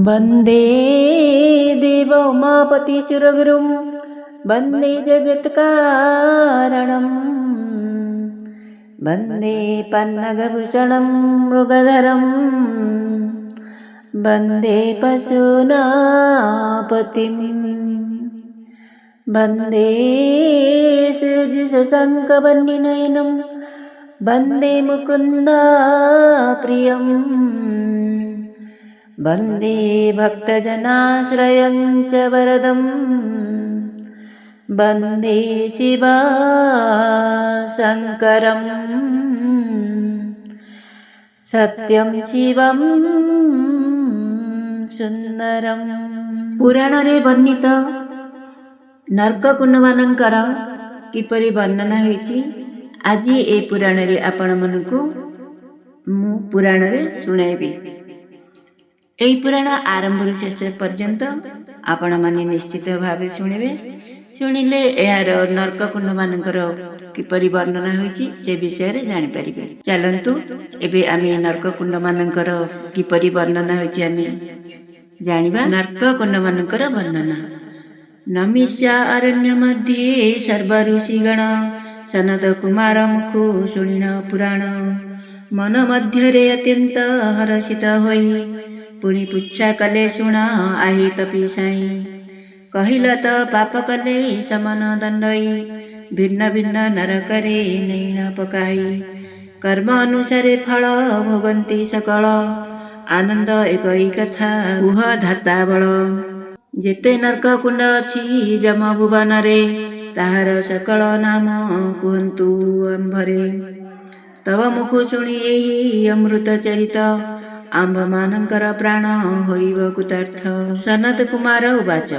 वन्दे देवोमापतिसुरगुरुं वन्दे जगत्कारणं वन्दे पन्नगभूषणं मृगधरं वन्दे पशूनापतिं वन्दे सृजशशङ्खवह्निनयनं वन्दे मुकुन्दप्रियं वन्दे भक्तजनाश्रयं च वरदं वन्दे शिवशङ्करं सत्यं शिवं सुन्दरं। पुराणरे वर्णित नरककुण्डମାନଙ୍କର କିପରି ବର୍ଣ୍ଣନା ହୋଇଛି ଆଜି ଏ ପୁରାଣରେ ଆପଣମାନଙ୍କୁ ମୁଁ ପୁରାଣରେ ଶୁଣାଇବି। ଏହି ପୁରାଣ ଆରମ୍ଭରୁ ଶେଷ ପର୍ଯ୍ୟନ୍ତ ଆପଣମାନେ ନିଶ୍ଚିତ ଭାବେ ଶୁଣିବେ। ଶୁଣିଲେ ଏହାର ନରକକୁଣ୍ଡମାନଙ୍କର କିପରି ବର୍ଣ୍ଣନା ହୋଇଛି ସେ ବିଷୟରେ ଜାଣିପାରିବେ। ଚାଲନ୍ତୁ ଏବେ ଆମେ ନରକକୁଣ୍ଡମାନଙ୍କର କିପରି ବର୍ଣ୍ଣନା ହୋଇଛି ଆମେ ଜାଣିବା। ନରକକୁଣ୍ଡମାନଙ୍କର ବର୍ଣ୍ଣନା। ନମିଷ୍ୟା ଅରଣ୍ୟ ମଧ୍ୟରେ ସର୍ବ ଋଷିଗଣ ସନତ କୁମାର ମୁଖୁ ଶୁଣିନ ପୁରାଣ ମନ ମଧ୍ୟରେ ଅତ୍ୟନ୍ତ ହର୍ଷିତ ହୋଇ ପୁଣି ପୁଚ୍ଛା କଲେ ଶୁଣ ଆହି ତପି ସାଇ କହିଲ ତ ପାପ କଲେ ସମାନ ଦଣ୍ଡଇ ଭିନ୍ନ ଭିନ୍ନ ନରକରେ ନୈଣ ପକାଇ କର୍ମ ଅନୁସାରେ ଫଳ ଭୋଗନ୍ତି ସକଳ ଆନନ୍ଦ ଏକଇ କଥା କୁହ ଧାତା ବଳ। ଯେତେ ନରକ କୁଣ୍ଡ ଅଛି ଯମ ଭୁବନରେ ତାହାର ସକଳ ନାମ କୁହନ୍ତୁ ଆମ୍ଭରେ ତବ ମୁଖ ଶୁଣି ଏହି ଅମୃତ ଚରିତ ଆମ୍ଭମାନଙ୍କର ପ୍ରାଣ ହୋଇବ କୃତାର୍ଥ। ସନତ କୁମାର ଉବାଚ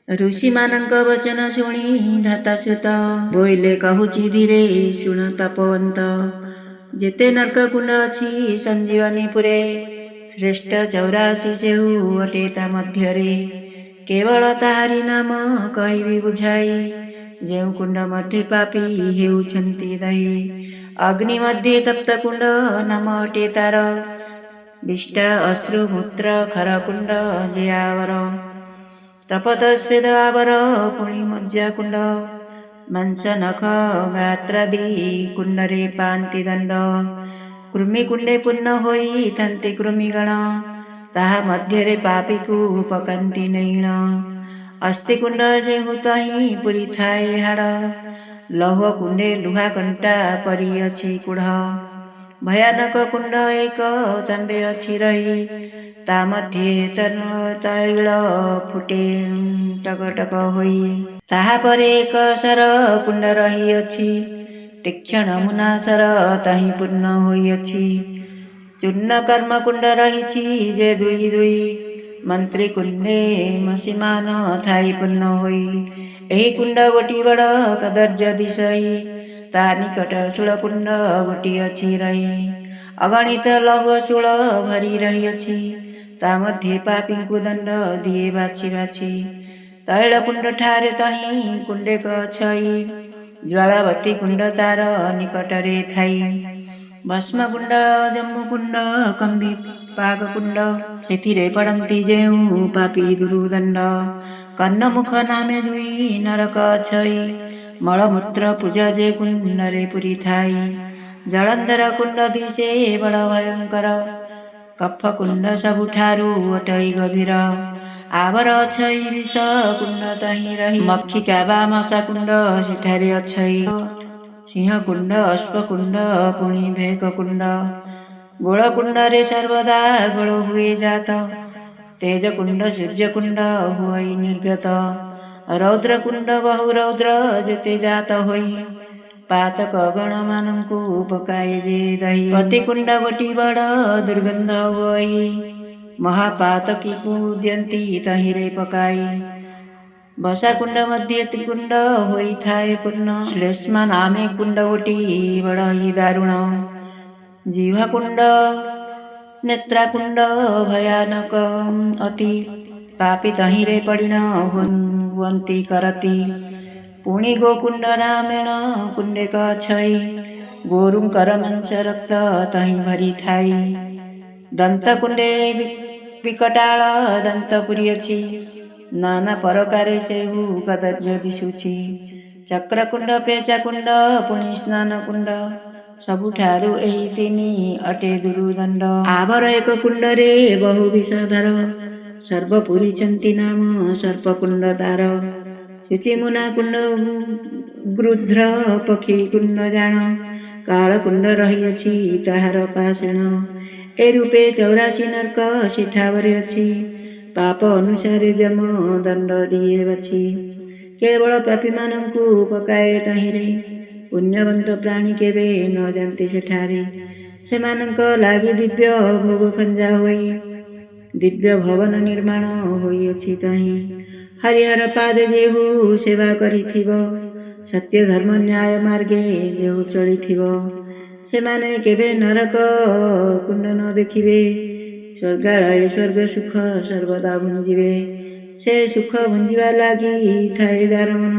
ଋଷିମାନଙ୍କ ବଚନ ଶୁଣି ଧାତାସ୍ୟୁତ ବୋଇଲେ କହୁଛି ଧୀରେ ଶୁଣ ତପବନ୍ତ। ଯେତେ ନରକ କୁଣ୍ଡ ଅଛି ସଞ୍ଜୀବନୀପୁରେ ଶ୍ରେଷ୍ଠ 84 ସେହୁ ଅଟେ ତା ମଧ୍ୟରେ କେବଳ ତାହାରି ନାମ କହିବି ବୁଝାଇ ଯେଉଁ କୁଣ୍ଡ ମଧ୍ୟ ପାପୀ ହେଉଛନ୍ତି ଦାୟୀ ଅଗ୍ନି ମଧ୍ୟ ତପ୍ତ କୁଣ୍ଡ ନାମ ଅଟେ ତାର ବିଷ୍ଟା ଅଶ୍ରୁ ମୂତ୍ର ଖର କୁଣ୍ଡ ଯେ ଆବର ତପତ ସ୍ପେଦ ଆବର ପୁଣି ମଜ୍ଜା କୁଣ୍ଡ ମାଂସ ନଖ ଗାତ୍ରାଦି କୁଣ୍ଡରେ ପାନ୍ତି ଦଣ୍ଡ କୃମି କୁଣ୍ଡେ ପୂର୍ଣ୍ଣ ହୋଇଥାନ୍ତି କୃମିଗଣ ତାହା ମଧ୍ୟରେ ପାପୀକୁ ପକାନ୍ତି ନୈଣ ଅସ୍ଥି କୁଣ୍ଡ ଯେଉଁ ତହିଁ ପୁରୀ ଥାଏ ହାଡ଼ ଲୌହ କୁଣ୍ଡେ ଲୁହା କଣ୍ଟା ପରି ଅଛି କୁଢ଼ ଭୟାନକ କୁଣ୍ଡ ଏକ ତାମ୍ବେ ଅଛି ରହି ତା ମଧ୍ୟରେ ତୈଳ ଫୁଟେ ଟକ ଟକ ହୋଇ ତାହାପରେ ଏକ ସର କୁଣ୍ଡ ରହିଅଛି ତୀକ୍ଷ୍ଣ ମୁନାସର ତାହିଁ ପୂର୍ଣ୍ଣ ହୋଇଅଛି ଚୂର୍ଣ୍ଣ କର୍ମ କୁଣ୍ଡ ରହିଛି ଯେ ଦୁଇ ଦୁଇ ମନ୍ତ୍ରୀ କୁଣ୍ଡେ ମସିମାନ ଥାଇ ପୂର୍ଣ୍ଣ ହୋଇ ଏହି କୁଣ୍ଡ ଗୋଟି ବଡ଼ କଦର୍ଯ୍ୟ ଦିଶଇ ତା ନିକଟ ଶୂଳ କୁଣ୍ଡ ଗୋଟିଏ ଅଛି ରହି ଅଗଣିତ ଲୌହ ଶୂଳ ଭରି ରହିଅଛି ତା ମଧ୍ୟରେ ପାପୀଙ୍କୁ ଦଣ୍ଡ ଦିଏ ବାଛି ବାଛି ତୈଳ କୁଣ୍ଡ ଠାରେ ତହିଁ କୁଣ୍ଡେକ ଛଇ ଜ୍ୱାଳାବତୀ କୁଣ୍ଡ ତାର ନିକଟରେ ଥାଇ ଭସ୍ମ କୁଣ୍ଡ ଜମ୍ମୁ କୁଣ୍ଡ କମ୍ବି ପାଗ କୁଣ୍ଡ ସେଥିରେ ପଡ଼ନ୍ତି ଯେଉଁ ପାପୀ ଦୁର୍ଦଣ୍ଡ କର୍ଣ୍ଣମୁଖ ନାମେ ଦୁଇ ନରକ ଛଇ ମଳମୂତ୍ର ପୂଜା ଯେ କୁଣ୍ଡରେ ପୁରୀ ଥାଇ ଜଳନ୍ଧର କୁଣ୍ଡ ଦିଶେ ବଡ଼ ଭୟଙ୍କର କଫ କୁଣ୍ଡ ସବୁଠାରୁ ଅଟଇ ଗଭୀର ଆବର ଅଛଇ ବିଷ କୁଣ୍ଡ ତହିଁ ରହି ମକ୍ଷିକା ବା ମଶା କୁଣ୍ଡ ସେଠାରେ ଅଛଇ ସିଂହ କୁଣ୍ଡ ଅଶ୍ବ କୁଣ୍ଡ ପୁଣି ଭେକ କୁଣ୍ଡ ଗୋଳ କୁଣ୍ଡରେ ସର୍ବଦା ଗୋଳ ହୁଏ ଜାତ ତେଜ କୁଣ୍ଡ ସୂର୍ଯ୍ୟ କୁଣ୍ଡ ହୁଏ ନିର୍ଗତ ରୌଦ୍ର କୁଣ୍ଡ ବହୁ ରୌଦ୍ର ଯେତେ ଜାତ ହୋଇ ପାତକ ଗଣମାନଙ୍କୁ ପକାଏ ଯେ ଦହି ପତି କୁଣ୍ଡ ଗୋଟି ବଡ଼ ଦୁର୍ଗନ୍ଧ ହୋଇ ମହାପାତକୀକୁ ଦିଅନ୍ତି ତହିଁରେ ପକାଇ ବସା କୁଣ୍ଡ ମଧ୍ୟ କୁଣ୍ଡ ହୋଇଥାଏ ପୂର୍ଣ୍ଣ ଶ୍ଳେଷ୍ମା ନାମେ କୁଣ୍ଡ ଗୋଟି ବଡ଼ ହି ଦାରୁଣ ଜିହ୍ୱା କୁଣ୍ଡ ନେତ୍ରା କୁଣ୍ଡ ଭୟାନକ ଅତି ପାପୀ ତହିଁରେ ପରିଣ ହୁଅନ୍ତି କରତି ପୁଣି ଗୋକୁଣ୍ଡ ରାମେଣ କୁଣ୍ଡେକ ଛଇ ଗୋରୁଙ୍କର ମାଂସ ରକ୍ତ ତହିଁ ଭରି ଥାଇ ଦନ୍ତକୁଣ୍ଡେ ବିକଟାଳ ଦନ୍ତପୁରୀ ଅଛି। ନାନା ପ୍ରକାରେ ସେହୁ କଦର୍ଯ୍ୟ ଦିଶୁଛି। ଚକ୍ରକୁଣ୍ଡ, ପେଚାକୁଣ୍ଡ, ପୁଣି ସ୍ନାନ କୁଣ୍ଡ, ସବୁଠାରୁ ଏହି ତିନି ଅଟେ ଦୁରୁଦଣ୍ଡ। ଆବର ଏକ କୁଣ୍ଡରେ ବହୁ ବିଷଧର, ସର୍ବ ପୁରିଛନ୍ତି ନାମ ସର୍ପକୁଣ୍ଡ ତାର। ଶୁଚିମୁନା କୁଣ୍ଡ, ଗୃଧ୍ର ପକ୍ଷୀ କୁଣ୍ଡ ଜାଣ, କାଳକୁଣ୍ଡ ରହିଅଛି ତାହାର ପାଷାଣ। ଏ ରୂପେ 84 ନର୍କ ସେଠାବରେ ଅଛି, ପାପ ଅନୁସାରେ ଯମ ଦଣ୍ଡ ଦିଏ ବାଛି। କେବଳ ପାପୀମାନଙ୍କୁ ପକାଏ ତହିଁରେ, ପୁଣ୍ୟବନ୍ତ ପ୍ରାଣୀ କେବେ ନ ଯାନ୍ତି ସେଠାରେ। ସେମାନଙ୍କ ଲାଗି ଦିବ୍ୟ ଭୋଗ ଖଞ୍ଜା ହୋଇ, ଦିବ୍ୟ ଭବନ ନିର୍ମାଣ ହୋଇଅଛି ତହିଁ। ହରିହର ପାଦ ଯେହୁ ସେବା କରିଥିବ, ସତ୍ୟ ଧର୍ମ ନ୍ୟାୟ ମାର୍ଗେ ଯେହୁ ଚଳିଥିବ, ସେମାନେ କେବେ ନରକ କୁଣ୍ଡ ନ ଦେଖିବେ। ସ୍ୱର୍ଗାଳୟ ସ୍ୱର୍ଗ ସୁଖ ସର୍ବଦା ଭୁଞ୍ଜିବେ। ସେ ସୁଖ ଭୁଞ୍ଜିବା ଲାଗି ଥାଏ ଯାର ମନ,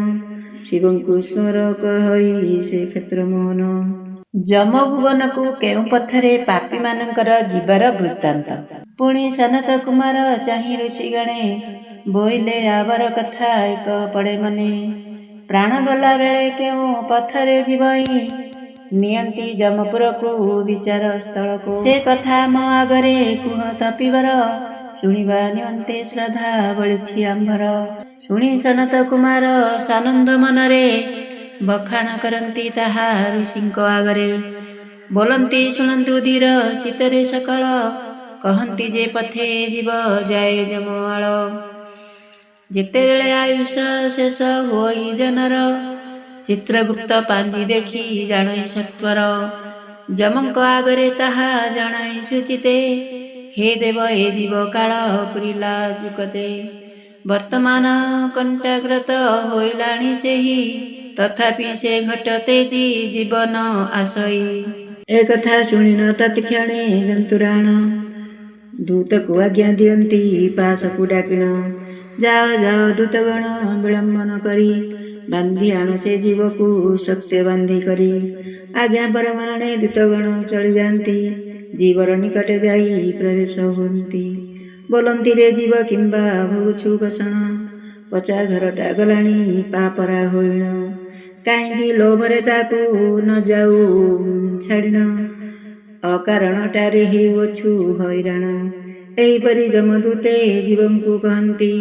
ଶିବଙ୍କୁ ସ୍ମର କହି ସେ କ୍ଷେତ୍ର ମୋହନ। ଯମଭୁବନକୁ କେଉଁ ପଥରେ ପାପୀମାନଙ୍କର ଯିବାର ବୃତ୍ତାନ୍ତ। ପୁଣି ସନତ କୁମାର ଚାହିଁ ଋଷି ଗଣେ, ବୋଇଲେ ଆବର କଥା ଏକ ପଡ଼େ ମନେ। ପ୍ରାଣ ଗଲା ବେଳେ କେଉଁ ପଥରେ ଯିବଇ, ନିଅନ୍ତି ଯମପୁରକୁ ବିଚାର ସ୍ଥଳକୁ। ସେ କଥା ଆମ ଆଗରେ କୁହ ତପିବର, ଶୁଣିବା ନିମନ୍ତେ ଶ୍ରଦ୍ଧା ବଳିଛି ଆମ୍ଭର। ଶୁଣି ସନତ କୁମାର ସାନନ୍ଦ ମନରେ, ବଖାଣ କରନ୍ତି ତାହା ଋଷିଙ୍କ ଆଗରେ। ବୋଲନ୍ତି ଶୁଣନ୍ତୁ ଧୀର ଚିତ୍ତରେ ସକଳ, କହନ୍ତି ଯେ ପଥେ ଯିବ ଯାଏ ଯମଆଳ। ଯେତେବେଳେ ଆୟୁଷ ଶେଷ ହୋଇ ଜନର, ଚିତ୍ରଗୁପ୍ତ ପାଞ୍ଜି ଦେଖି ଜାଣଇ ସତ୍ୱର। ଯମଙ୍କ ଆଗରେ ତାହା ଜଣାଇ ସୁଚିତେ, ହେ ଦେବ ଏ ଜୀବ କାଳ ପୁରିଲା ଯୁକତେ। ବର୍ତ୍ତମାନ କଣ୍ଟାଗ୍ରତ ହୋଇଲାଣି ସେହି, ତଥାପି ସେ ଘଟ ତେଜି ଜୀବନ ଆସଇ। ଏ କଥା ଶୁଣିନ ତତ୍କ୍ଷଣେ ଜନ୍ତୁରାଣ, ଦୂତକୁ ଆଜ୍ଞା ଦିଅନ୍ତି ପାଶକୁ ଡାକିଣ। ଯାଅ ଯାଅ ଦୂତଗଣ ବିଳମ୍ବନ କରି, ବାନ୍ଧି ଆଣ ସେ ଜୀବକୁ ସତ୍ୟ ବାନ୍ଧି କରି। ଆଜ୍ଞା ପରମାଣେ ଦୂତଗଣ ଚଳି ଯାଆନ୍ତି, ଜୀବର ନିକଟେ ଯାଇ ପ୍ରବେଶ ହୁଅନ୍ତି। ବୋଲନ୍ତି ରେ ଜୀବ କିମ୍ବା ଭୋଗୁଛୁ କଷଣ, ପଚା ଘରଟା ଗଲାଣି ପାପରା ହୋଇଣ। କାହିଁକି ଲୋଭରେ ତାକୁ ନ ଯାଉ ଛାଡ଼ିନ, ଅକାରଣଟାରେ ହେଉଅଛୁ ହଇରାଣ। ଏହିପରି ଯମଦୂତେ ଜୀବଙ୍କୁ କହନ୍ତି,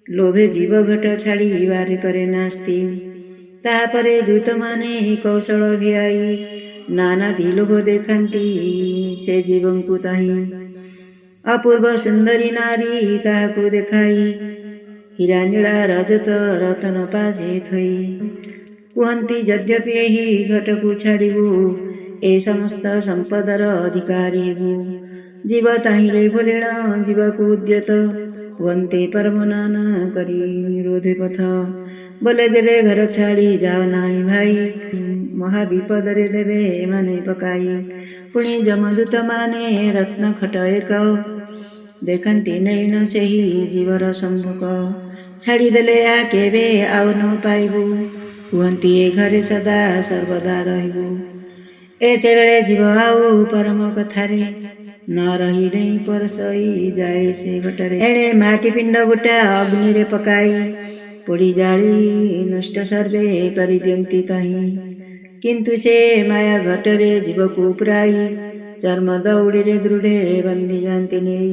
ଲୋଭେ ଜୀବ ଘଟ ଛାଡ଼ି ବାରି କରେ ନାସ୍ତି। ତାହାପରେ ଦୂତମାନେ କୌଶଳ ଭିଆଇ, ନାନାଦି ଲୋଭ ଦେଖାନ୍ତି ସେ ଜୀବଙ୍କୁ ତହିଁ। ଅପୂର୍ବ ସୁନ୍ଦରୀ ନାରୀ ତାହାକୁ ଦେଖାଇ, ହୀରା ନୀଳା ରଜତ ରତନ ପାଶେ ଥୋଇ। କୁହନ୍ତି ଯଦ୍ୟପି ଏହି ଘଟକୁ ଛାଡ଼ିବୁ, ଏ ସମସ୍ତ ସମ୍ପଦର ଅଧିକାରୀ ହେବୁ। ଜୀବ ତାହିଁରେ ଭୁଲିଣ ଯିବାକୁ ଉଦ୍ୟତ, ହୁଅନ୍ତେ ପରମ ନାନା କରି ରୋଧେ ପଥ। ବୋଲେ ଦେବେ ଘର ଛାଡ଼ି ଯାଅ ନାହିଁ ଭାଇ, ମହାବିପଦରେ ଦେବେ ଏମାନେ ପକାଇ। ପୁଣି ଯମଦୂତ ମାନେ ରତ୍ନ ଖଟ ଏକ, ଦେଖନ୍ତି ନେଇଣ ସେହି ଜୀବର ସମ୍ମୁଖ। ଛାଡ଼ିଦେଲେ ଆ କେବେ ଆଉ ନ ପାଇବୁ, କୁହନ୍ତି ଏ ଘରେ ସଦା ସର୍ବଦା ରହିବୁ। ଏତେବେଳେ ଜୀବ ଆଉ ପରମ କଥାରେ, ନ ରହି ନେଇ ପରଶଇ ଯାଏ ସେ ଘଟରେ। ଏଣେ ମାଟି ପିଣ୍ଡ ଗୋଟା ଅଗ୍ନିରେ ପକାଇ, ପୋଡ଼ି ଜାଳି ନଷ୍ଟ ସର୍ବେ କରିଦିଅନ୍ତି ତହିଁ। କିନ୍ତୁ ସେ ମାୟା ଘଟରେ ଜୀବକୁ ପୁରାଇ, ଚର୍ମ ଦଉଡ଼ିରେ ଦୃଢ଼େ ବାନ୍ଧି ଯାଆନ୍ତି ନେଇ।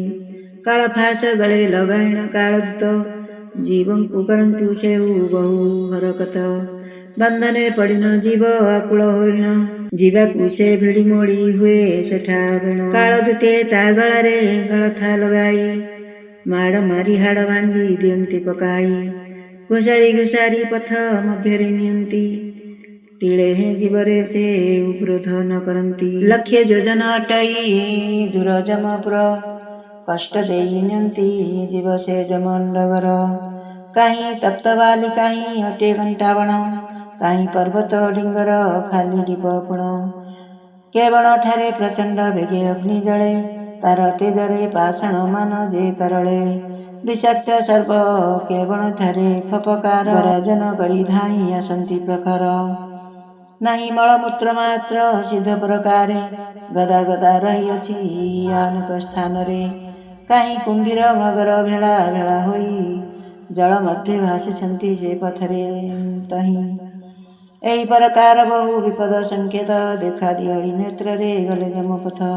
କାଳ ଫାଶ ଗଳେ ଲଗାଇଣ କାଳଦୂତ, ଜୀବଙ୍କୁ କରନ୍ତୁ ସେଉ ବହୁ ହରକତ। ବନ୍ଧନରେ ପଡ଼ିନ ଜୀବ ଆକୁଳ ହୋଇଣ, ଯିବାକୁ ସେ ଭିଡ଼ି ମୋଡ଼ି ହୁଏ ସେଠା ବେଣ। କାଳଦୂତେ ତା ଗଳାରେ ଗଳଥା ଲଗାଇ, ମାଡ଼ ମାରି ହାଡ଼ ଭାଙ୍ଗି ଦିଅନ୍ତି ପକାଇ। ଘୋଷାରି ଘୋଷାରି ପଥ ମଧ୍ୟରେ ନିଅନ୍ତି, ତିଳେ ହେ ଜୀବରେ ସେ ଉପରୋଧ ନ କରନ୍ତି। ଲକ୍ଷେ ଯୋଜନ ଅଟଇ ଦୂର ଯମପୁର, କଷ୍ଟ ଦେଇ ନିଅନ୍ତି ଜୀବ ସେ ଯମଣ୍ଡଗର। କାହିଁ ତପ୍ତ ବାଲି କାହିଁ ଅଟେ ଘଣ୍ଟା ବଣ, କାହିଁ ପର୍ବତ ଡିଙ୍ଗର ଖାଲି ଡିବ ପୁଣ। କେବଳ ଠାରେ ପ୍ରଚଣ୍ଡ ବେଗେ ଅଗ୍ନି ଜଳେ, ତାର ତେଜରେ ପାଷାଣ ମାନ ଯେ ତରଳେ। ବିଷାକ୍ତ ସର୍ବ କେବଳ ଠାରେ ଫପକାର, ଗର୍ଜନ କରି ଧାଇଁ ଆସନ୍ତି ପ୍ରଖର। ନାହିଁ ମଳମୂତ୍ର ମାତ୍ର ସିଦ୍ଧ ପ୍ରକାରେ, ଗଦା ଗଦା ରହିଅଛି ଅନେକ ସ୍ଥାନରେ। କାହିଁ କୁମ୍ଭୀର ମଗର ଭେଳା ଭେଳା ହୋଇ ଜଳ ମଧ୍ୟରେ ଭାସୁଛନ୍ତି ସେ ପଥରେ ତହିଁ। ଏହି ପ୍ରକାର ବହୁ ବିପଦ ସଂକେତ ଦେଖାଦିଅ ଏହି ନେତ୍ରରେ ଗଲେ ଯମପଥ।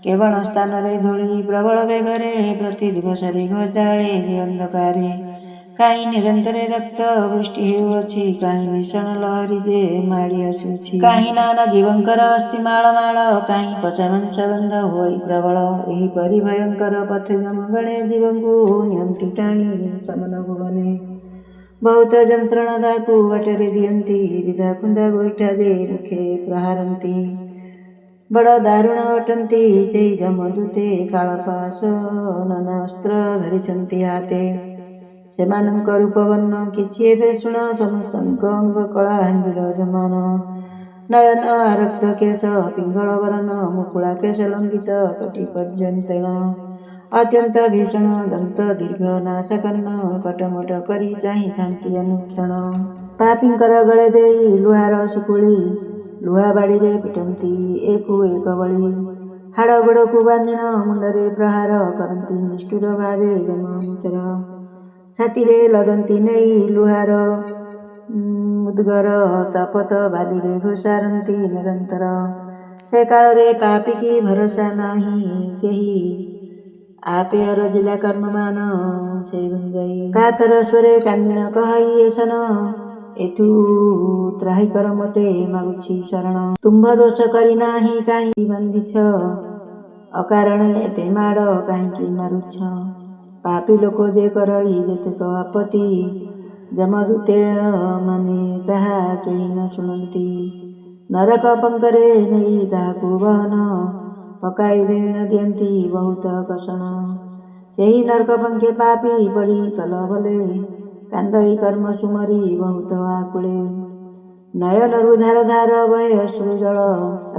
କେବଳ ସ୍ଥାନରେ ଧୂଳି ପ୍ରବଳ ବେଗରେ ପ୍ରତି ଦିବସରେ ଘଟାଏ ଯେ ଅନ୍ଧକାରେ। କାହିଁ ନିରନ୍ତରେ ରକ୍ତ ବୃଷ୍ଟି ହେଉଅଛି, କାହିଁ ଭୀଷଣ ଲହରୀ ଯେ ମାଡ଼ି ଆସୁଛି। କାହିଁ ନାନା ଜୀବଙ୍କର ଅସ୍ଥି ମାଳ ମାଳ, କାହିଁ ପଚା ମାଂସ ଗନ୍ଧ ହୋଇ ପ୍ରବଳ। ଏହିପରି ଭୟଙ୍କର ପଥେ ଯମଗଣେ ଜୀବଙ୍କୁ ନିଅନ୍ତି ଟାଣି ସମନ ଭୁବନେ। ବହୁତ ଯନ୍ତ୍ରଣା ତାକୁ ବାଟରେ ଦିଅନ୍ତି, ବିଧା କୁନ୍ଦା ଗୋଇଠା ଯେ ମୁଖେ ପ୍ରହାରନ୍ତି। ବଡ଼ ଦାରୁଣ ଅଟନ୍ତି ସେଇ ଯମଦୂତେ, କାଳପାଶ ନାନା ଅସ୍ତ୍ର ଧରିଛନ୍ତି ହାତେ। ସେମାନଙ୍କ ରୂପ ବର୍ଣ୍ଣ କିଛି ଏବେ ଶୁଣ, ସମସ୍ତଙ୍କ ଅଙ୍ଗ କଳା ହାଣ୍ଡିର ସମାନ। ନୟନ ଆରକ୍ତ କେଶ ପିଙ୍ଗଳ ବରନ, ମୁକୁଳା କେଶ ଲମ୍ବିତ କଟି ପର୍ଯ୍ୟନ୍ତେଣ। ଅତ୍ୟନ୍ତ ଭୀଷଣ ଦନ୍ତ ଦୀର୍ଘ ନାଶକର୍ଣ୍ଣ, କଟମଟ କରି ଚାହିଁଛନ୍ତି ଅନୁକ୍ଷଣ। ପାପୀଙ୍କର ଗଳେ ଦେଇ ଲୁହାର ଶିକୁଳି, ଲୁହା ବାଡ଼ିରେ ପିଟନ୍ତି ଏକୁ ଏକ ବଳି। ହାଡ଼ ଗୋଡ଼କୁ ବାନ୍ଧିଣ ମୁଣ୍ଡରେ ପ୍ରହାର, କରନ୍ତି ନିଷ୍ଠୁର ଭାବେ ଯମ ଅନୁଚର। ଛାତିରେ ଲଦନ୍ତି ନେଇ ଲୁହାର ମୁଦ୍ଗର, ତପତ ବାଲିରେ ଘୋଷାରନ୍ତି ନିରନ୍ତର। ସେ କାଳରେ ପାପୀକି ଭରସା ନାହିଁ କେହି, ଆପେ ଅରଜିଲା କର୍ମମାନ ସେ ଗୁଞ୍ଜାଇ। କାତର ସ୍ୱରେ କାନ୍ଦିଣ କହଇ ଏସନ, ଏଥୁ ତ୍ରାହି କର ମୋତେ ମାଗୁଛି ଶରଣ। ତୁମ୍ଭ ଦୋଷ କରି ନାହିଁ କାହିଁ ବାନ୍ଧିଛ, ଅକାରଣେ ଏତେ ମାଡ଼ କାହିଁକି ମାରୁଛ। ପାପୀ ଲୋକ ଯେ କରଇ ଯେତେକ ଆପତ୍ତି, ଯମଦୂତେ ମାନେ ତାହା କେହି ନ ଶୁଣନ୍ତି। ନରକ ପଙ୍କରେ ନେଇ ତାହାକୁ ବହନ, ପକାଇ ଦେଇ ଦିଅନ୍ତି ବହୁତ କଷଣ। ସେହି ନରକ ପଙ୍କେ ପାପୀ ପଡ଼ି କଲ ବଲେ, କାନ୍ଦଇ କର୍ମ ସୁମରି ବହୁତ ଆକୁଳେ। ନୟନରୁ ଧାର ଧାର ବହେ ଅଶ୍ରୁ ଜଳ,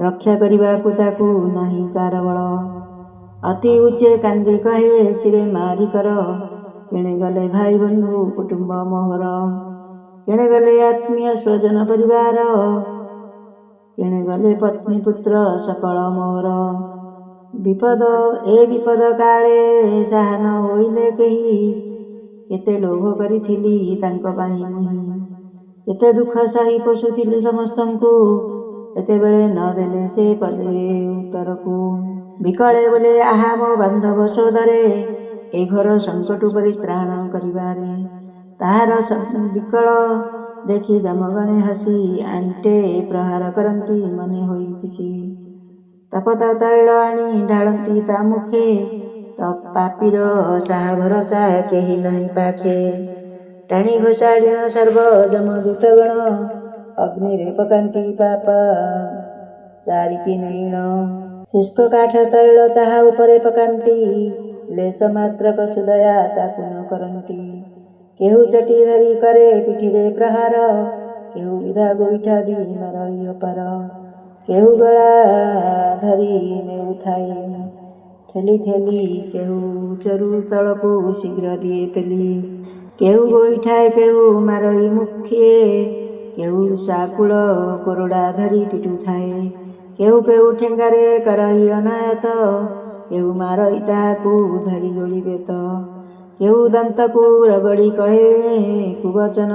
ରକ୍ଷା କରିବାକୁ ତାକୁ ନାହିଁ କାର ବଳ। ଅତି ଉଚ୍ଚେ କାନ୍ଦି କହେ ଶିରେ ମାରି କର, କେଣେ ଗଲେ ଭାଇ ବନ୍ଧୁ କୁଟୁମ୍ବ ମୋହର। କେଣେ ଗଲେ ଆତ୍ମୀୟ ସ୍ୱଜନ ପରିବାର, କେଣେ ଗଲେ ପତ୍ନୀ ପୁତ୍ର ସକଳ ମୋହର। ବିପଦ ଏ ବିପଦ କାଳେ ସାହା ନ ହୋଇଲେ କେହି, କେତେ ଲୋଭ କରିଥିଲି ତାଙ୍କ ପାଇଁ ମୁହିଁ। କେତେ ଦୁଃଖ ସହି ପୋଷୁଥିଲି ସମସ୍ତଙ୍କୁ, ଏତେବେଳେ ନ ଦେଲେ ସେ ପଦେ ଉତ୍ତରକୁ। ବିକଳେ ବୋଲେ ଆହା ମୋ ବାନ୍ଧବ ସୋଦରେ, ଏ ଘୋର ସଙ୍କଟୁ ପରିତ୍ରାଣ କରିବାରେ। ତାହାର ବିକଳ ଦେଖି ଯମଗଣେ ହସି, ଆଣ୍ଟେ ପ୍ରହାର କରନ୍ତି ମନେ ହୋଇ ଖୁସି। ତପତ ତୈଳ ଆଣି ଢାଳନ୍ତି ତା ମୁଖେ, ପାପୀର ସାହା ଭରସା କେହି ନାହିଁ ପାଖେ। ଟାଣି ଘୋଷାଡ଼ିଣ ସର୍ବ ଯମଦୂତଗଣ, ଅଗ୍ନିରେ ପକାନ୍ତି ପାପା ଚାରିକି ନେଇଣ। ଶୁଷ୍କ କାଠ ତୈଳ ତାହା ଉପରେ ପକାନ୍ତି, ଲେଶ ମାତ୍ରକ ସୁଦୟା ତାକୁ ନ କରନ୍ତି। କେହୁ ଚଟି ଧରି କରେ ପିଠିରେ ପ୍ରହାର, କେହୁ ବିଧା ଗୋଇଠା ଦି ମାରଇ ଅପାର। କେହୁ ଗଳା ଧରି ନେଉଥାଏ ଠେଲି ଠେଲି, କେହୁ ଚରୁ ତଳକୁ ଶୀଘ୍ର ଦିଏ ପେଲି। କେହୁ ଗୋଇଠାଏ କେହୁ ମାରଇ ମୁଖିଏ, କେହୁ ଶାକୁଳ କୋରଡ଼ା ଧରି ପିଟୁଥାଏ। କେହୁ କେହୁ ଠେଙ୍ଗାରେ କରଇ ଅନାୟତ, କେହୁ ମାରଇ ତାହାକୁ ଧରି ଯୋଳି ବେତ। କେହୁ ଦନ୍ତକୁ ରଗଡ଼ି କହେ କୁବଚନ,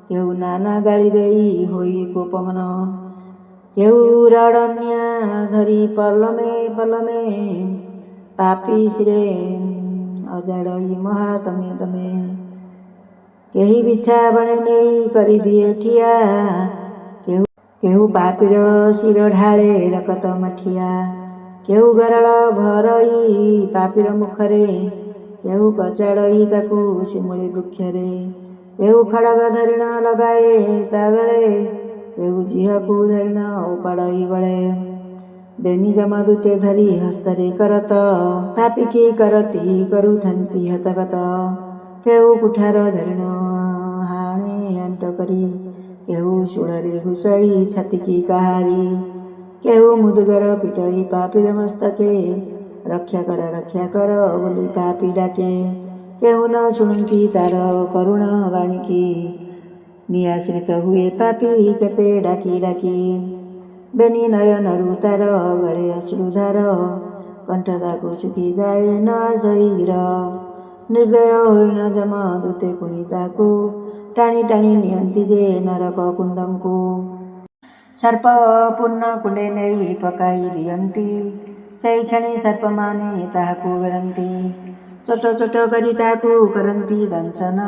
କେହୁ ନାନା ଗାଳି ଦେଇ ହୋଇ କୋପମନ। କେହୁ ରଡ଼ ନିଆଁ ଧରି ପଲମେ ପଲମେ, ପାପୀ ଶିରେ ଅଜାଡ଼ଇ ମହା ତମେ ତମେ। କେହି ବିଛା ବଣେ ନେଇ କରିଦିଏ ଠିଆ, କେହୁ ପାପୀର ଶିର ଢାଳେ ରକତ ମାଠିଆ। କେହୁ ଗରଳ ଭରଇ ପାପୀର ମୁଖରେ, କେହୁ କଚାଡ଼ଇ ତାକୁ ଶିମୁଳି ବୃକ୍ଷରେ। କେହୁ ଖଡ଼ଗ ଧରିଣ ଲଗାଏ ତା ଗଳେ, କେହୁ ଜିହକୁ ଧରିଣ ଓପାଡ଼ଇ ବଳେ। ବେନି ଯମଦୂତେ ଧରି ହସ୍ତରେ କରତ, ପାପୀକି କରତି କରୁଥାନ୍ତି ହତକତ। କେହୁ କୁଠାର ଧରିଣ ହାଣେ ଆଣ୍ଟ କରି, କେହୁ ଶୂଳରେ ଘୁଷଇ ଛାତିକି କାହାରି। କେହୁ ମୁଦ୍ଗର ପିଟଇ ପାପୀର ମସ୍ତକେ, ରକ୍ଷା କର ବୋଲି ପାପୀ ଡାକେ। କେହୁ ନ ଶୁଣନ୍ତି ତାର କରୁଣ ବାଣୀକି, ନିଆଶ୍ରିତ ହୁଏ ପାପୀ କେତେ ଡାକି ଡାକି। ବେନି ନୟନରୁ ତାର ଗଳେ ଅଶ୍ରୁଧାର, କଣ୍ଠ ତାକୁ ଶୁଖିଯାଏ ନ ସହିର। ନିର୍ଦୟ ହରିଣ ଯମ ଦୂତେ ପୁଣି ତାକୁ ଟାଣି ଟାଣି ନିଅନ୍ତି ଯେ ନରକ କୁଣ୍ଡଙ୍କୁ। ସର୍ପ ପୂର୍ଣ୍ଣ କୁଣ୍ଡେ ନେଇ ପକାଇ ଦିଅନ୍ତି, ସେହି କ୍ଷଣି ସର୍ପମାନେ ତାହାକୁ ବେଳନ୍ତି। ଛୋଟ ଛୋଟ କରି ତାକୁ କରନ୍ତି ଦଂଶନ,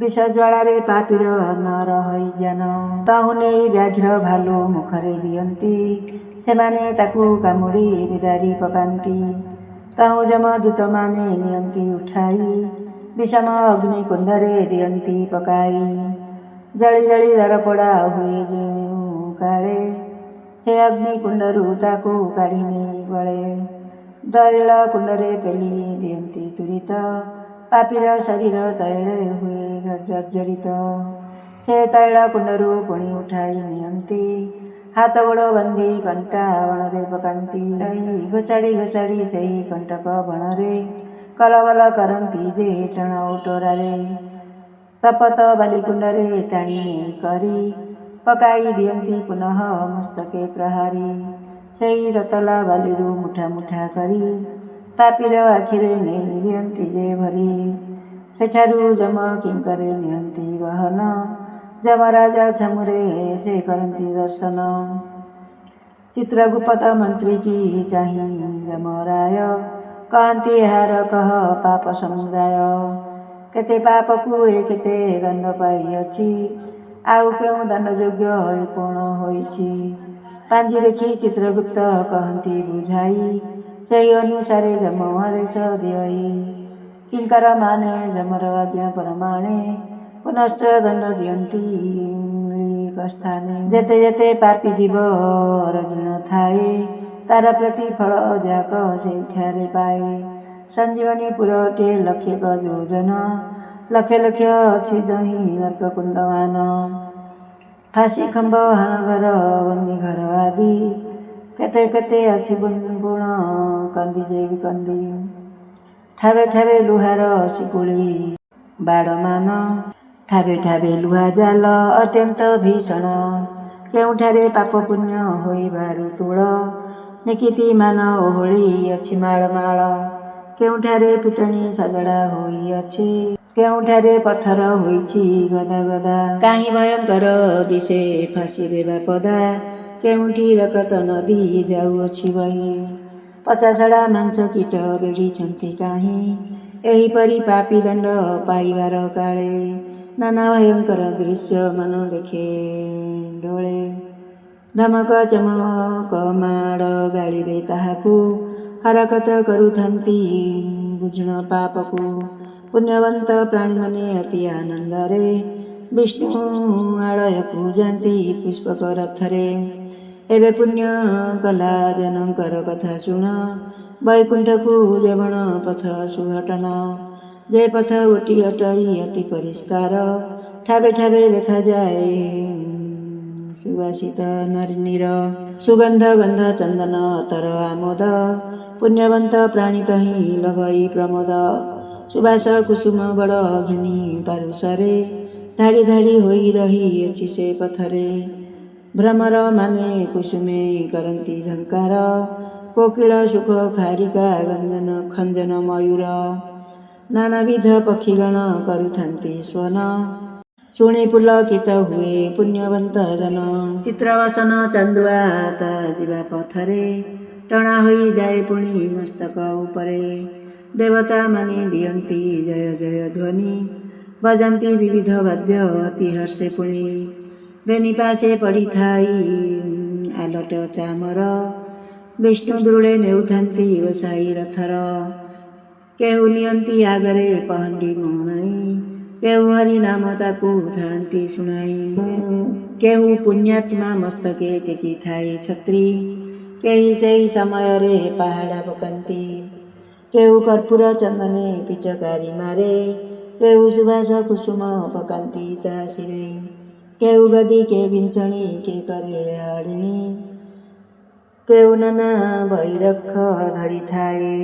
ବିଷ ଜ୍ୱାଳାରେ ପାପୀର ନ ରହି ଜ୍ଞାନ। ତହୁଁ ନେଇ ବ୍ୟାଘ୍ର ଭାଲୁ ମୁଖରେ ଦିଅନ୍ତି, ସେମାନେ ତାକୁ କାମୁଡ଼ି ବିଦାରି ପକାନ୍ତି। ତହୁଁ ଯମଦୂତମାନେ ନିଅନ୍ତି ଉଠାଇ, ବିଷମ ଅଗ୍ନିକୁଣ୍ଡରେ ଦିଅନ୍ତି ପକାଇ। ଜଳି ଜଳି ଦରପୋଡ଼ା ହୁଏ ଯେଉଁ କାଳେ, ସେ ଅଗ୍ନିକୁଣ୍ଡରୁ ତାକୁ କାଢ଼ି ନେଇ ବଳେ। ତୈଳ କୁଣ୍ଡରେ ପେଲି ଦିଅନ୍ତି ତୁରିତ, ପାପୀର ଶରୀର ତୈଳେ ହୁଏ ଜର୍ଜରିତ। ସେ ତୈଳ କୁଣ୍ଡରୁ ପୁଣି ଉଠାଇ ନିଅନ୍ତି, ହାତ ଗୋଡ଼ ବାନ୍ଧି କଣ୍ଟା ବଣରେ ପକାନ୍ତି। ଘୋଷାଡ଼ି ଘୋଷାଡ଼ି ସେହି କଣ୍ଟକ ବଣରେ କଲବଲ କରନ୍ତି ଯେ ଟଣ ଓଟରାରେ। ତପତ ବାଲିକୁଣ୍ଡରେ ଟାଣି ନେଇ କରି ପକାଇ ଦିଅନ୍ତି ପୁନଃ ମସ୍ତକେ ପ୍ରହାରୀ। ସେହି ତତଲା ବାଲିରୁ ମୁଠା ମୁଠା କରି ପାପୀର ଆଖିରେ ନେଇ ଦିଅନ୍ତି ଯେ ଭରି। ସେଠାରୁ ଯମ କିଙ୍କରେ ନିଅନ୍ତି ବହନ, ଯମରାଜା ଛାମୁରେ ସେ କରନ୍ତି ଦର୍ଶନ। ଚିତ୍ରଗୁପ୍ତ ମନ୍ତ୍ରୀ କି ଚାହିଁ ଯମରାୟ, କହନ୍ତି ଏହାର କହ ପାପ ସମୁଦାୟ। କେତେ ପାପକୁ ଏ କେତେ ଦଣ୍ଡ ପାଇଅଛି, ଆଉ କେଉଁ ଦଣ୍ଡଯୋଗ୍ୟ ଏ ପୂର୍ଣ୍ଣ ହୋଇଛି। ପାଞ୍ଜି ଦେଖି ଚିତ୍ରଗୁପ୍ତ କହନ୍ତି ବୁଝାଇ, ସେହି ଅନୁସାରେ ଯମ ଆଦେଶ ଦିଅଇ। କିଙ୍କରମାନେ ଯମର ଆଜ୍ଞା ପରମାଣେ, ପୁନଶ୍ଚ ଦଣ୍ଡ ଦିଅନ୍ତି ମିଳିକ ସ୍ଥାନେ। ଯେତେ ଯେତେ ପାପୀ ଜୀବର ଋଣ ଥାଏ, ତାର ପ୍ରତିଫଳ ଯାକ ସେଇଠାରେ ପାଏ। ସଞ୍ଜୀବନୀପୁରଟେ ଲକ୍ଷେକ ଯୋଜନ, ଲକ୍ଷ ଲକ୍ଷ ଅଛି ଦହି ନର୍କକୁଣ୍ଡମାନ। ଫାଶୀ ଖମ୍ବ ହାଣଘର ବନ୍ଦୀଘର ଆଦି, କେତେ କେତେ ଅଛି ଗୁଣ କନ୍ଦି ଯେ ବିକନ୍ଦି। ଠାବେ ଠାବେ ଲୁହାର ଶିକୁଳି ବାଡ଼ମାନ, ଠାବେ ଠାବେ ଲୁହା ଜାଲ ଅତ୍ୟନ୍ତ ଭୀଷଣ। କେଉଁଠାରେ ପାପ ପୁଣ୍ୟ ହୋଇ ଭାରୁତୁଳ, ନିକିତିମାନ ଓହଳି ଅଛି ମାଳ ମାଳ। କେଉଁଠାରେ ପିଟଣି ସଜଡ଼ା ହୋଇଅଛି, କେଉଁଠାରେ ପଥର ହୋଇଛି ଗଦା ଗଦା। କାହିଁ ଭୟଙ୍କର ଦିଶେ ଫାଶୀ ଦେବା ପଦା, କେଉଁଠି ରକତ ନଦୀ ଯାଉଅଛି ବହି। ପଚାସଢ଼ା ମାଂସ କୀଟ ବେଢ଼ିଛନ୍ତି କାହିଁ, ଏହିପରି ପାପୀ ଦଣ୍ଡ ପାଇବାର କାଳେ। ନାନା ଭୟଙ୍କର ଦୃଶ୍ୟ ମନ ଦେଖେ ଡୋଳେ, ଧମକ ଚମକ ମାଡ଼ ଗାଳିରେ ତାହାକୁ ହରକତ କରୁଥାନ୍ତି ବୁଝୁଣ ପାପକୁ। ପୁଣ୍ୟବନ୍ତ ପ୍ରାଣୀମାନେ ଅତି ଆନନ୍ଦରେ, ବିଷ୍ଣୁ ଆଳୟକୁ ଯାଆନ୍ତି ପୁଷ୍ପକ ରଥରେ। ଏବେ ପୁଣ୍ୟ କଲା ଜନଙ୍କର କଥା ଶୁଣ, ବୈକୁଣ୍ଠକୁ ଯବନ ପଥ ସୁଘଟନ। ଯେ ପଥ ଗୋଟି ଅଟଇ ଅତି ପରିଷ୍କାର, ଠାବେ ଠାବେ ଦେଖାଯାଏ ସୁବାସିତ ନରିନୀର। ସୁଗନ୍ଧ ଗନ୍ଧ ଚନ୍ଦନ ଅତର ଆମୋଦ, ପୁଣ୍ୟବନ୍ତ ପ୍ରାଣୀ ତହିଁ ଲଗଇ ପ୍ରମୋଦ। ସୁବାସ କୁସୁମ ବଡ଼ ଘେନି ପାରୁଷରେ, ଧାଡ଼ି ଧାଡ଼ି ହୋଇ ରହିଅଛି ସେ ପଥରେ। ଭ୍ରମର ମାନେ କୁସୁମେ କରନ୍ତି ଝଙ୍କାର, କୋକିଳ ଶୁକ ଖାରିକା ଗଞ୍ଜନ ଖଞ୍ଜନ ମୟୂର। ନାନାବିଧ ପକ୍ଷୀଗଣ କରୁଥାନ୍ତି ସ୍ୱନ, ଶୁଣି ପୁଲକିତ ହୁଏ ପୁଣ୍ୟବନ୍ତ ଜନ। ଚିତ୍ରବସନ ଚାନ୍ଦୁଆ ତା ଯିବା ପଥରେ, ଟଣା ହୋଇଯାଏ ପୁଣି ମସ୍ତକ ଉପରେ। ଦେବତାମାନେ ଦିଅନ୍ତି ଜୟ ଜୟ ଧ୍ୱନି, ବଜାନ୍ତି ବିବିଧ ବାଦ୍ୟ ଅତି ହର୍ଷେ ପୁଣି। ବେନିପାଶେ ପଡ଼ିଥାଇ ଆଲଟ ଚାମର, ବିଷ୍ଣୁ ଦୃଢ଼େ ନେଉଥାନ୍ତି ବସାଇ ରଥର। କେହୁ ନିଅନ୍ତି ଆଗରେ ପହଣ୍ଡି ମଣାଇ, କେହୁ ହରି ନାମ ତାକୁ ଥାନ୍ତି ଶୁଣାଇ। କେହୁ ପୁଣ୍ୟାତ୍ମା ମସ୍ତକେ ଟେକିଥାଏ ଛତ୍ରୀ, କେହି ସେହି ସମୟରେ ପାହାଡ଼ା ପକାନ୍ତି। କେହୁ କର୍ପୂର ଚନ୍ଦନେ ପିଚକାରି ମାରେ, କେହୁ ସୁବାସ କୁସୁମ ପକାନ୍ତି ତା ଶିରେ। କେହୁ ଗଦି କେ ବିଞ୍ଚଣି କେ କରେ ଆଡ଼ିଣି, କେହୁ ନାନା ବୈରକ୍ଷ ଧରିଥାଏ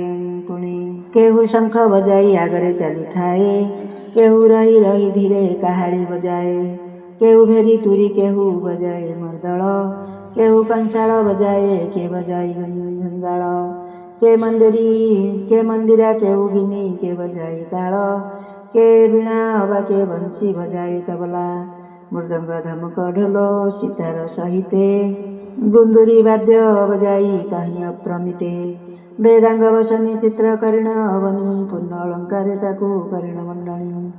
ପୁଣି। କେହୁ ଶଙ୍ଖ ବଜାଇ ଆଗରେ ଚାଲୁଥାଏ, କେହୁ ରହି ରହି ଧୀରେ କାହାଳି ବଜାଏ। କେହୁ ଭେରି ତୁରି କେହୁ ବଜାଏ ମର୍ଦ୍ଦଳ, କେହୁ କଂସାଳ ବଜାଏ କେ ବଜାଇ ଝଞ୍ଝାଳ। के मंदिरा के उगिनी के बजाई ताल के वीणा अबा के बंशी बजाई तबला मृदंग धमक ढोल सितार सहिते दुंदुरी वाद्य बजाई ताहि अप्रमिते वेदांग वसनी चित्रकरिण अवनी पूर्ण अलंकारे ताकू करिण मंडणी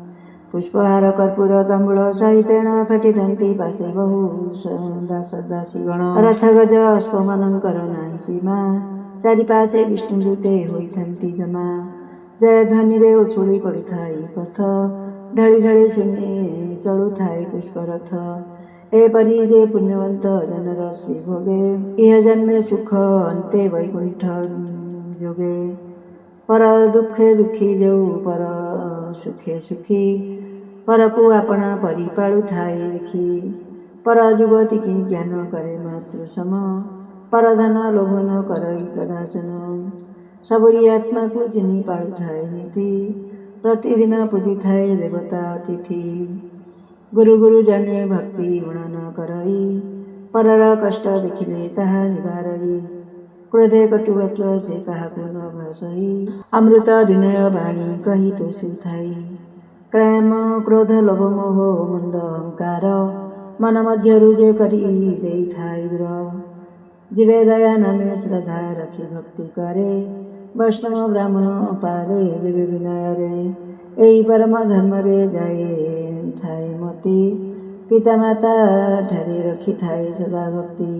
पुष्पहार कर्पूर तंबूल सहितेण खटिथंती पासे बहु दास दासीगण रथ गज अश्वमानंकर नाही सीमा चारिपाशे विष्णुदूते होइथंती जमा जय ध्वनिरे उछुली पड़ुथाई पथ ढଳି ढଳି शून्ये चलुथाई पुष्परथ एपरि जे पुण्यवंत जनर श्री भोगे इह जन्मे सुख अंते वैकुंठ जोगे पर दुखे दुखी जो पर सुखे सुखी परकु आपणा परि पाळुथाई देखी पर युवती की ज्ञान करे मातृ सम पर धन लोभ न करई कदाचन सबरी आत्मा को चिनी पाळुथाए नीति प्रतिदिन पूजिथाए देवता अतिथि गुरु गुरु जाने भक्ति गुण न करई परर कष्ट देखिले ताहा निवारई क्रोधे कटुवाक्य से काहाको न भाषई अमृत विनय वाणी कही तो सुथाई क्राम क्रोध लोभ मोह मंद अहंकार मन मध्य रुजे करी देइथाई दूर जीवे दया नामे श्रद्धा रखी भक्ति करे वैष्णव ब्राह्मण पारे विवे विनय रे एई परम धर्म रे जाए थाए मती पिता माता ठारे रखी थाए सदा भक्ति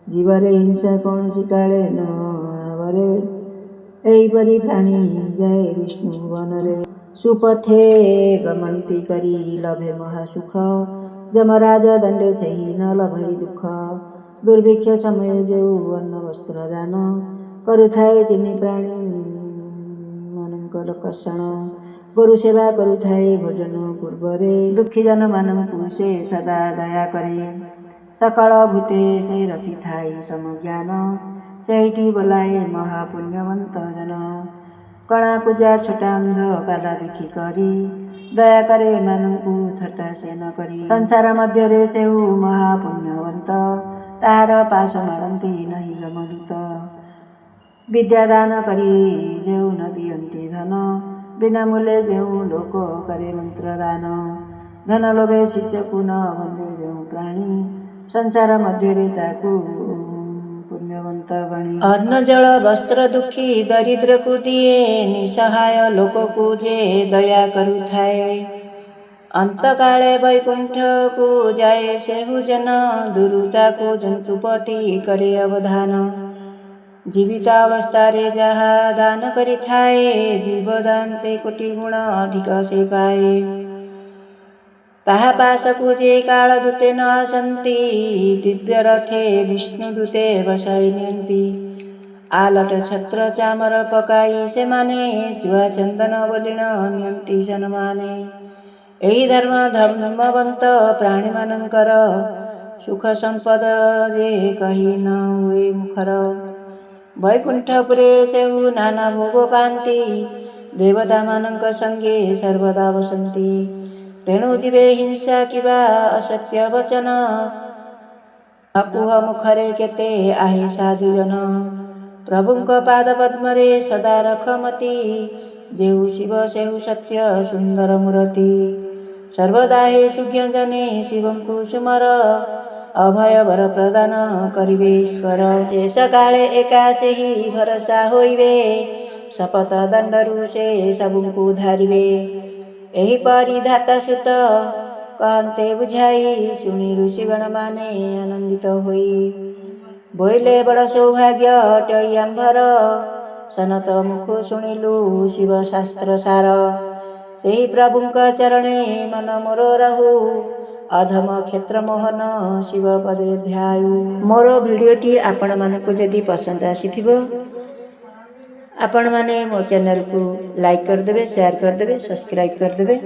जीवरे हिंसा कौन काले न आवरे एई परी प्राणी जाए विष्णु वनरे सुपथे गमंती करी लभे महासुख जमराज दंडे सही न लभई दुख दुर्भिक्ष समय जेऊ अन्न वस्त्र दान करुथाए चिनी प्राणी मानकर कषण गुरु सेवा करुथाए भोजन पूर्वरे दुखी जन मानंकु से सदा दया करे सकल भूते से रखी थाई समज्ञान सेठी बोलाए महापुण्यवंत जन कणा पूजा छोटा अंध काला देखी करी दया करे मानंकु थट्टा से न करी संसार मध्य रे सेऊ महापुण्यवंत ताहार पास मारंती नहीं जमदूत विद्यादान करी जेऊ न दियंती धन बिना मूल्य जेऊ लोक करे मंत्रदान धन लोभे शिष्य को न वंदे जेऊ प्राणी संसार मध्य रे ताकू पुण्यवंत गणी अन्न जल वस्त्र दुखी दरिद्र को दिए निसहाय लोक को जे दया करुथाए अंतकाले वैकुंठ को जाए सेहु जन दुरुता को जंतुपटी करे अवधान जीवितावस्था रे जहा दान करी थाए जीवदान्ते कोटि गुण अधिक से पाए ताहा पास को जे काल दूते न आसंती दिव्य रथे विष्णु दूते बसाई नियंती आलट छत्र चामर पकाई से माने चुआ चंदन बोलिण नियंती सनमाने एही धर्मवंत प्राणी मानकर सुख संपद जे कही न हुए मुखर वैकुंठपुरे सेहु नाना भोग पाती देवता मानक संगे सर्वदा बसंती तेणु जीवे हिंसा किबा असत्य वचन अकुह मुखरे केते आहे साधुजन प्रभुंक पाद पद्मरे सदा रखमती जेहु शिव सेहु सत्य सुंदर मूर्ति सर्वदा हे सुज्ञजने शिवंकु सुमर अभय वर प्रदान करिवे ईश्वर शेष काले एकासे ही भरसा होइबे शपथ दंडरु से सबुंकु धारिवे एही परि धाता सुत कहते बुझाई शुणी ऋषिगण माने आनंदित होई बोइले बड़ सौभाग्य टई आंभर सनत मुख शुणिलु शिव शास्त्र सार सेही प्रभुंक चरणे मन मोर रहु अधम क्षेत्र मोहन शिव पदे ध्यायु। मोर भिडियोटी आपण मानकु जदि पसंद आसीथिबो आपण माने मो चैनल को लाइक कर देबे, शेयर कर देबे, सब्सक्राइब कर देबे।